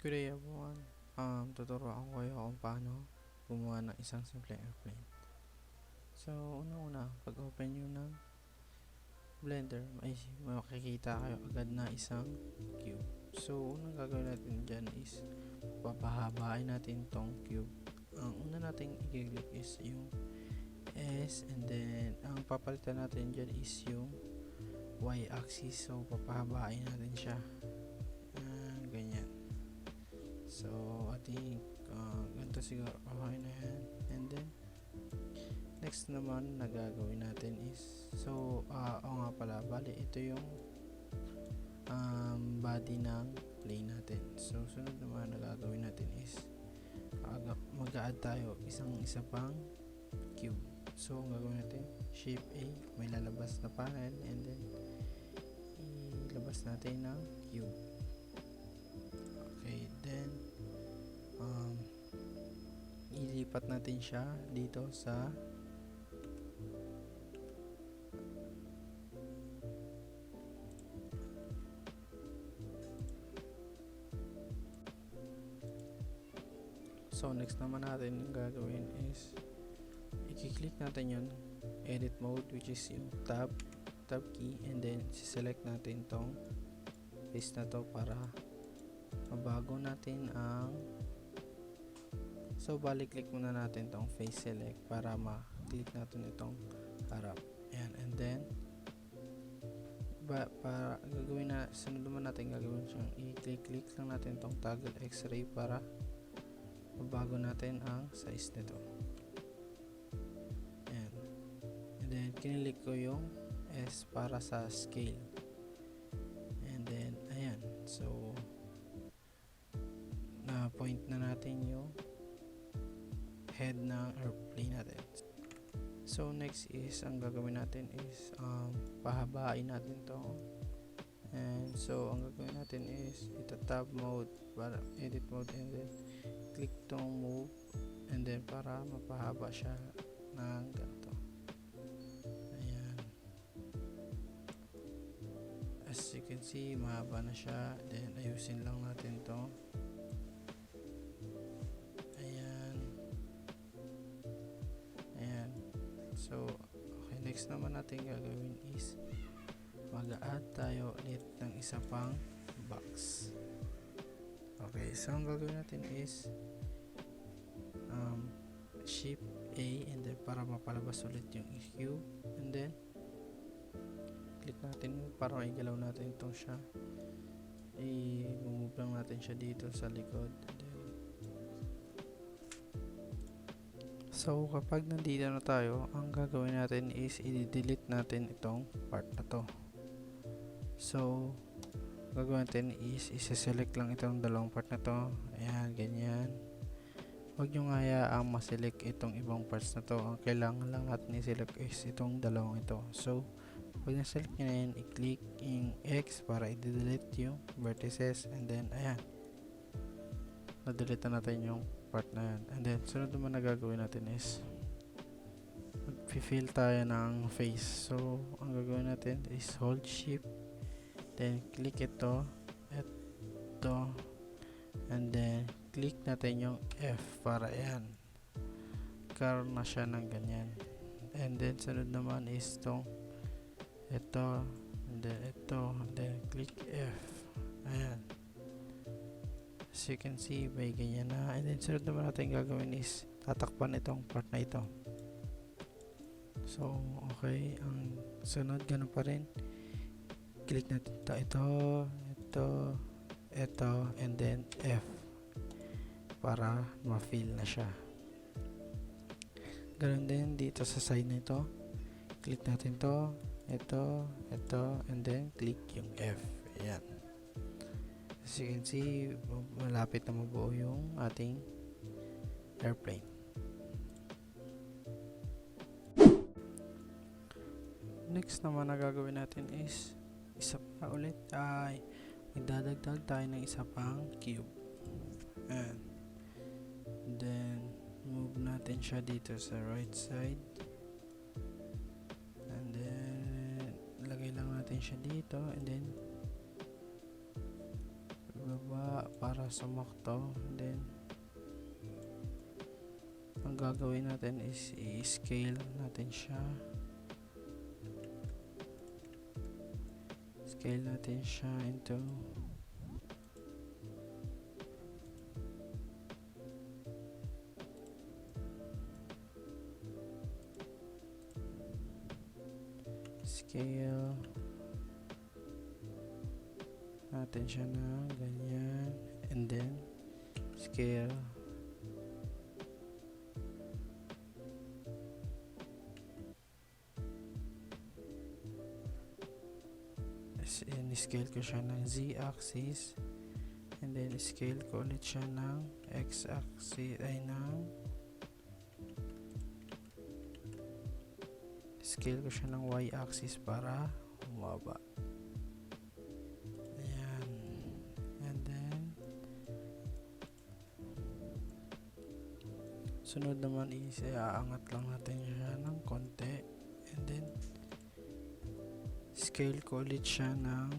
Good day everyone. Tuturuan ko kayo kung paano gumawa ng isang simpleng airplane. So, unang-una, pag open nyo ng Blender, may makikita kayo agad na isang cube. So, unang gagawin natin dyan is papahabain natin tong cube. Ang una nating i-click is yung S, and then ang papalitan natin dyan is yung Y axis. So, papahabain natin siya. Ganyan. So, I think ganito siguro okay na yan. And then next naman na gagawin natin is, so nga pala, bali ito yung body ng plane natin. So sunod naman na gagawin natin is mag-a-add tayo isa pang cube. So ang gagawin natin, Shift A, may lalabas na panel, and then ilabas natin ng cube. Okay, then ilipat natin siya dito sa so next naman natin gagawin is i-click natin yung edit mode, which is yung tab key, and then select natin tong face na to para mabago natin ang, so balik-click muna natin tong face select para ma-click natin itong harap. Ayan, and then para gagawin na, sunod naman natin gagawin siyang i-click lang natin tong toggle x-ray para mabago natin ang size nito. Ayan, and then kinilik ko yung S para sa scale, and then ayan, so na point na natin yung head ng airplane natin. So next is, ang gagawin natin is pahabain natin to, and so ang gagawin natin is ito tab mode para edit mode, and then click tong move, and then para mapahaba siya ng ganito. Ayan, as you can see, mahaba na siya. Then ayusin lang natin to. So, okay, next naman natin gagawin is mag-add tayo ulit ng isa pang box. Okay, so ang gagawin natin is Shift A, and then para mapalabas ulit yung cube, and then click natin para igalaw natin itong siya, i-move lang natin siya dito sa likod. So kapag nandito na tayo, ang gagawin natin is i-delete natin itong part na to. So gagawin natin is i-select lang itong dalawang part na to. Ayan, ganyan. Huwag nyo nga hayaang ma-select itong ibang parts na to. Ang kailangan lang natin i-select is itong dalawang ito. So pag na-select nyo na yan, i-click yung X para i-delete yung vertices, and then ayan, na-delete na natin yung part na yan. And then sunod naman na gagawin natin is mag-fill tayo ng face. So ang gagawin natin is hold shift, then click ito, and then click natin yung F para yan, karoon na siya ng ganyan. And then sunod naman is tong ito, and then ito, and then click F. Ayan, as you can see, may ganyan na. And then sunod naman natin gagawin is tatakpan itong part na ito. So okay, ang sunod ganun pa rin, click natin ito, and then F para ma-fill na siya. Ganun din dito sa side na ito, click natin ito, and then click yung F. Ayan, as you can see, malapit na mabuo yung ating airplane. Next naman na gagawin natin is isa pa ulit ay magdadagdag tayo ng isa pang cube. And then move natin siya dito sa right side, and then lagay lang natin siya dito, and then baba para sumakto. And then ang gagawin natin is i-scale natin siya. Scale natin siya into scale natin siya na ganyan, and then scale scale ko siya ng z-axis, and then scale ko ulit siya ng x-axis ay ng scale ko siya ng y-axis para humaba. Ayan. And then sunod naman is iaangat lang natin siya ng konti, and then scale ko ulit siya ng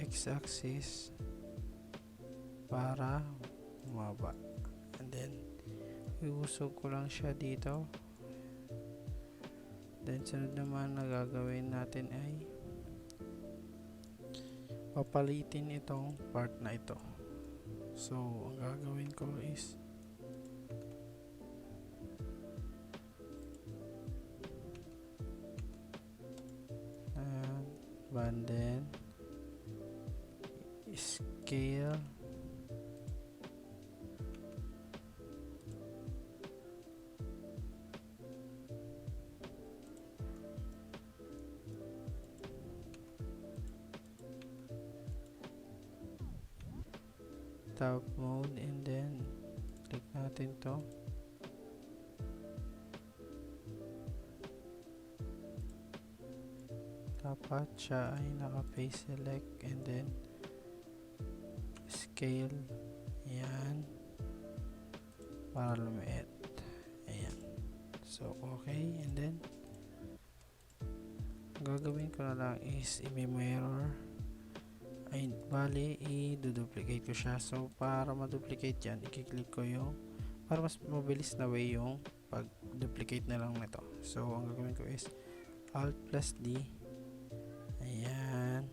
x-axis para humaba, and then iusog ko lang siya dito. Then sunod naman na gagawin natin ay papalitin itong part na ito. So ang gagawin ko is and then scale top mode, and then click natin to. Dapat siya ay naka-face select, and then scale, yan, para lumiit. Ayan. So okay, and then gagawin ko na lang is i-mirror, ay bali i-duplicate ko siya. So para ma-duplicate yan, i-click ko yung para mas mabilis na way yung pag-duplicate na lang nito. So ang gagawin ko is Alt plus D. Ayan.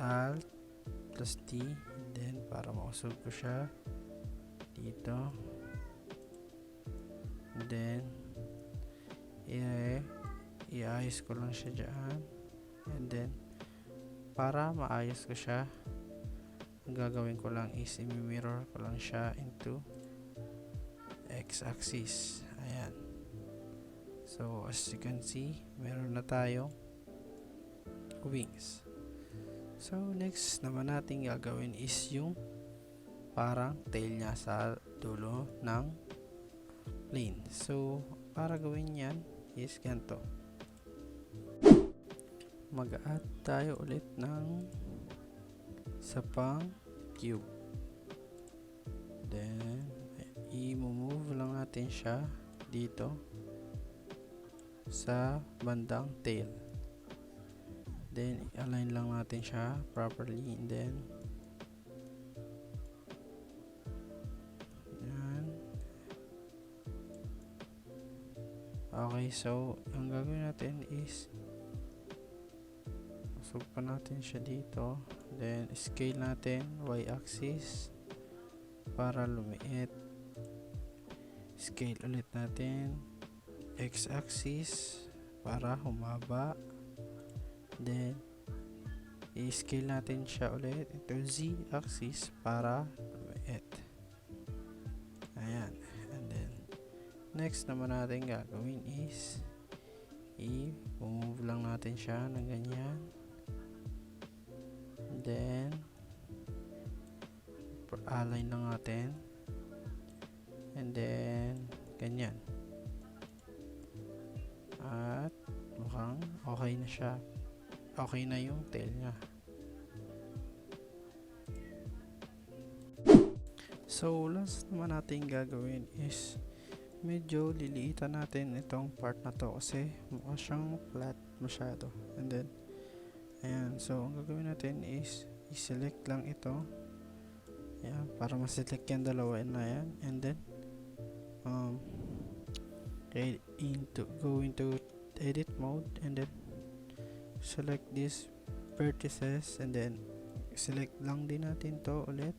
Alt plus D, and then para mausog ko siya dito, and then iayos ko lang siya dyan, and then para maayos ko siya, ang gagawin ko lang is i-mirror ko lang siya into x-axis. Ayan. So as you can see, meron na tayong wings. So next naman natin gagawin is yung parang tail niya sa dulo ng plane. So para gawin yan is ganito. Mag-add tayo ulit ng isa pang cube. Then i-move lang natin siya dito sa bandang tail. Then i-align lang natin siya properly, and then yan. Okay, so ang gagawin natin is usog pa natin siya dito, then scale natin y-axis para lumiit, scale ulit natin x-axis para humaba, then i-scale natin siya ulit into z-axis para lumiit. Ayan. And then next naman natin gagawin is i-move lang natin siya ng ganyan, and then align lang natin, and then ganyan, at mukhang okay na siya. Okay na yung tail niya. So last naman natin gagawin is medyo liliitan natin itong part na to kasi mukha siyang flat masyado. And then, ayan. So, ang gagawin natin is i-select lang ito. Ayan, para ma-select yung dalawa na yan. And then, go into edit mode and then select these vertices and then select lang din natin to ulit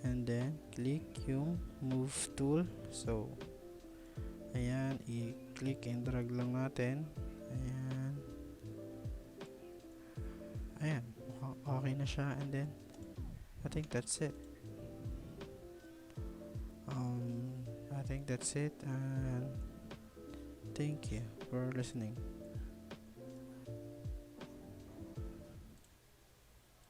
and then click yung move tool. So ayan, i-click and drag lang natin. Ayan, okay na siya. And then I think that's it. I think that's it, and thank you for listening.